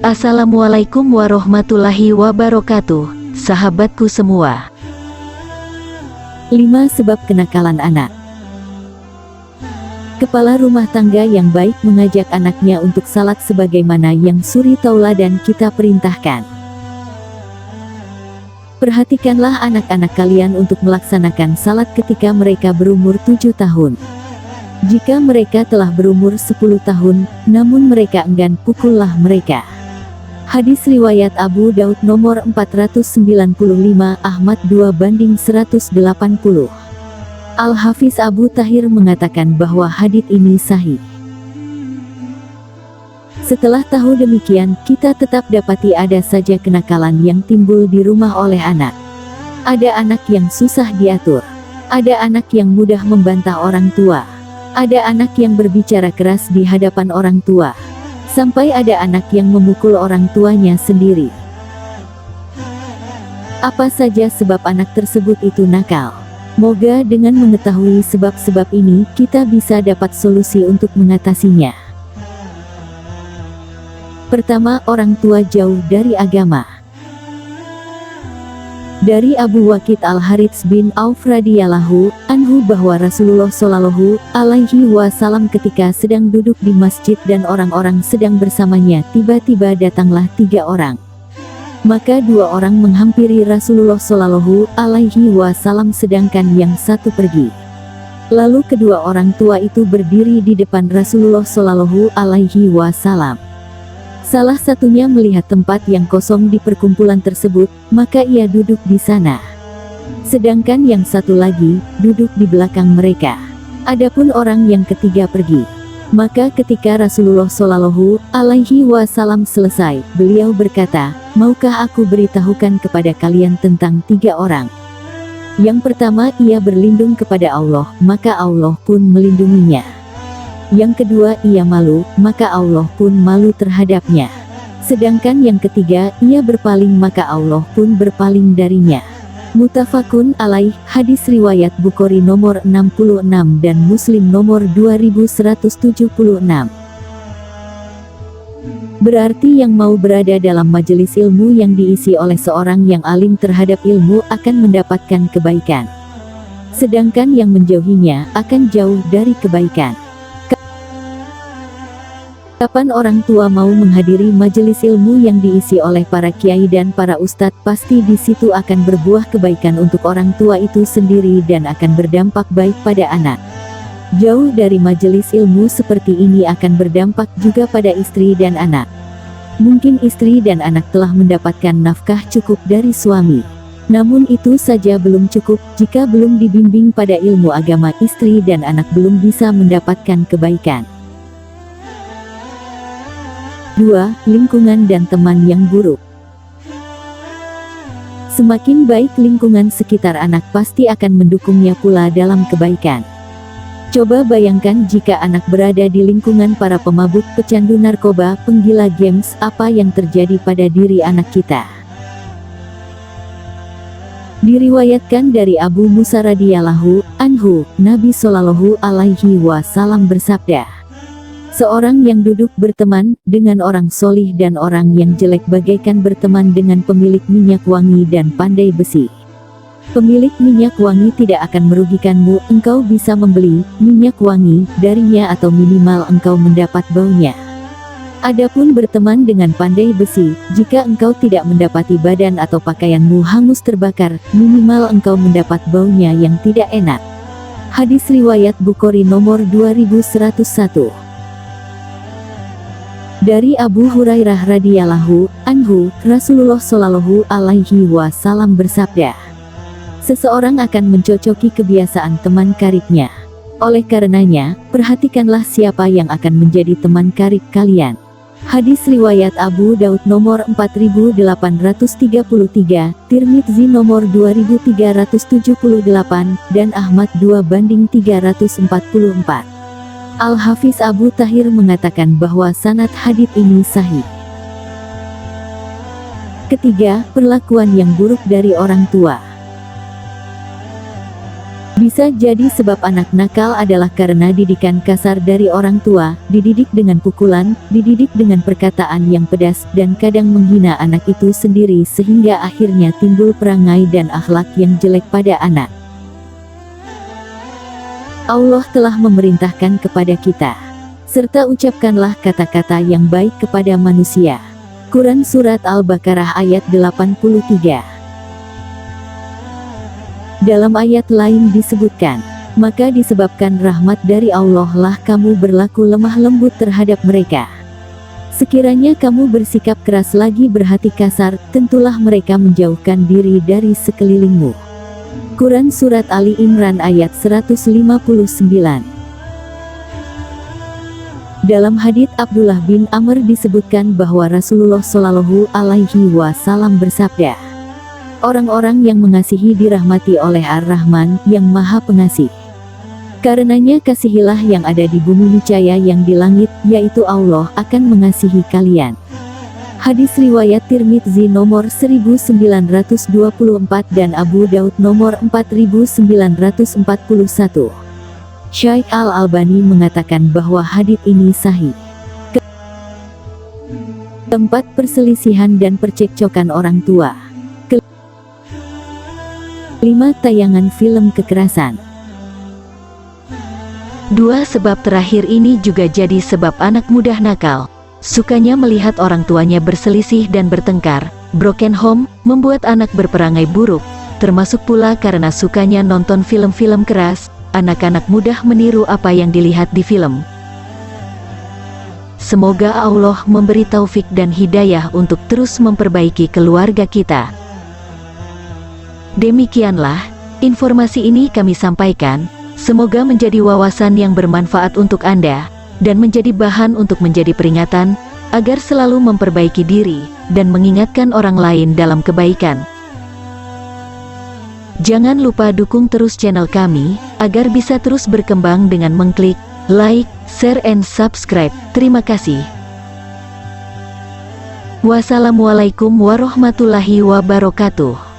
Assalamualaikum warahmatullahi wabarakatuh, sahabatku semua. 5 sebab kenakalan anak. Kepala rumah tangga yang baik mengajak anaknya untuk salat sebagaimana yang suri tauladan kita perintahkan. Perhatikanlah anak-anak kalian untuk melaksanakan salat ketika mereka berumur 7 tahun. Jika mereka telah berumur 10 tahun, namun mereka enggan, pukullah mereka. Hadis riwayat Abu Daud nomor 495, Ahmad 2:180. Al-Hafiz Abu Tahir mengatakan bahwa hadits ini sahih. Setelah tahu demikian, kita tetap dapati ada saja kenakalan yang timbul di rumah oleh anak. Ada anak yang susah diatur. Ada anak yang mudah membantah orang tua. Ada anak yang berbicara keras di hadapan orang tua. Sampai ada anak yang memukul orang tuanya sendiri. Apa saja sebab anak tersebut itu nakal? Moga dengan mengetahui sebab-sebab ini, kita bisa dapat solusi untuk mengatasinya. Pertama, orang tua jauh dari agama. Dari Abu Waqid Al-Harits bin Auf radhiyallahu anhu bahwa Rasulullah Shallallahu alaihi wasallam ketika sedang duduk di masjid dan orang-orang sedang bersamanya, tiba-tiba datanglah 3 orang. Maka 2 orang menghampiri Rasulullah Shallallahu alaihi wasallam sedangkan yang satu pergi. Lalu kedua orang tua itu berdiri di depan Rasulullah Shallallahu alaihi wasallam. Salah satunya melihat tempat yang kosong di perkumpulan tersebut, maka ia duduk di sana. Sedangkan yang satu lagi, duduk di belakang mereka. Adapun orang yang ketiga pergi. Maka ketika Rasulullah Shallallahu alaihi wasallam selesai, beliau berkata, "Maukah aku beritahukan kepada kalian tentang 3 orang? Yang pertama, ia berlindung kepada Allah, maka Allah pun melindunginya. Yang kedua, ia malu, maka Allah pun malu terhadapnya. Sedangkan yang ketiga, ia berpaling, maka Allah pun berpaling darinya." Muttafaqun alaih. Hadis riwayat Bukhari nomor 66 dan Muslim nomor 2176. Berarti yang mau berada dalam majelis ilmu yang diisi oleh seorang yang alim terhadap ilmu akan mendapatkan kebaikan. Sedangkan yang menjauhinya akan jauh dari kebaikan. Kapan orang tua mau menghadiri majelis ilmu yang diisi oleh para kiai dan para ustadz, pasti di situ akan berbuah kebaikan untuk orang tua itu sendiri dan akan berdampak baik pada anak. Jauh dari majelis ilmu seperti ini akan berdampak juga pada istri dan anak. Mungkin istri dan anak telah mendapatkan nafkah cukup dari suami. Namun itu saja belum cukup, jika belum dibimbing pada ilmu agama, istri dan anak belum bisa mendapatkan kebaikan. 2. Lingkungan dan teman yang buruk. Semakin baik lingkungan sekitar anak, pasti akan mendukungnya pula dalam kebaikan. Coba bayangkan jika anak berada di lingkungan para pemabuk, pecandu narkoba, penggila games, apa yang terjadi pada diri anak kita? Diriwayatkan dari Abu Musa radhiyallahu anhu, Nabi Shallallahu alaihi wasallam bersabda, "Seorang yang duduk berteman dengan orang solih dan orang yang jelek bagaikan berteman dengan pemilik minyak wangi dan pandai besi. Pemilik minyak wangi tidak akan merugikanmu, engkau bisa membeli minyak wangi darinya atau minimal engkau mendapat baunya. Adapun berteman dengan pandai besi, jika engkau tidak mendapati badan atau pakaianmu hangus terbakar, minimal engkau mendapat baunya yang tidak enak." Hadis riwayat Bukhari nomor 2101. Dari Abu Hurairah radhiyallahu anhu, Rasulullah Shallallahu alaihi wasallam bersabda, "Seseorang akan mencocoki kebiasaan teman karibnya. Oleh karenanya, perhatikanlah siapa yang akan menjadi teman karib kalian." Hadis riwayat Abu Daud nomor 4833, Tirmidzi nomor 2378, dan Ahmad 2:344. Al-Hafiz Abu Tahir mengatakan bahwa sanad hadits ini sahih. Ketiga, perlakuan yang buruk dari orang tua. Bisa jadi sebab anak nakal adalah karena didikan kasar dari orang tua, dididik dengan pukulan, dididik dengan perkataan yang pedas, dan kadang menghina anak itu sendiri sehingga akhirnya timbul perangai dan akhlak yang jelek pada anak. Allah telah memerintahkan kepada kita, serta ucapkanlah kata-kata yang baik kepada manusia. Quran Surat Al-Baqarah ayat 83. Dalam ayat lain disebutkan, maka disebabkan rahmat dari Allah lah kamu berlaku lemah lembut terhadap mereka. Sekiranya kamu bersikap keras lagi berhati kasar, tentulah mereka menjauhkan diri dari sekelilingmu. Quran Surat Ali Imran ayat 159. Dalam hadits Abdullah bin Amr disebutkan bahwa Rasulullah Shallallahu Alaihi Wasallam bersabda, orang-orang yang mengasihi dirahmati oleh Ar-Rahman yang Maha Pengasih. Karenanya kasihilah yang ada di bumi, niscaya yang di langit, yaitu Allah akan mengasihi kalian. Hadis riwayat Tirmidzi nomor 1924 dan Abu Daud nomor 4941. Syekh Al-Albani mengatakan bahwa hadits ini sahih. Keempat, perselisihan dan percekcokan orang tua. 5. Tayangan film kekerasan. 2. Sebab terakhir ini juga jadi sebab anak mudah nakal, sukanya melihat orang tuanya berselisih dan bertengkar. Broken home membuat anak berperangai buruk, termasuk pula karena sukanya nonton film-film keras. Anak-anak mudah meniru apa yang dilihat di film. Semoga Allah memberi taufik dan hidayah untuk terus memperbaiki keluarga kita. Demikianlah informasi ini kami sampaikan, semoga menjadi wawasan yang bermanfaat untuk Anda, dan menjadi bahan untuk menjadi peringatan, agar selalu memperbaiki diri, dan mengingatkan orang lain dalam kebaikan. Jangan lupa dukung terus channel kami, agar bisa terus berkembang dengan mengklik like, share, and subscribe. Terima kasih. Wassalamualaikum warahmatullahi wabarakatuh.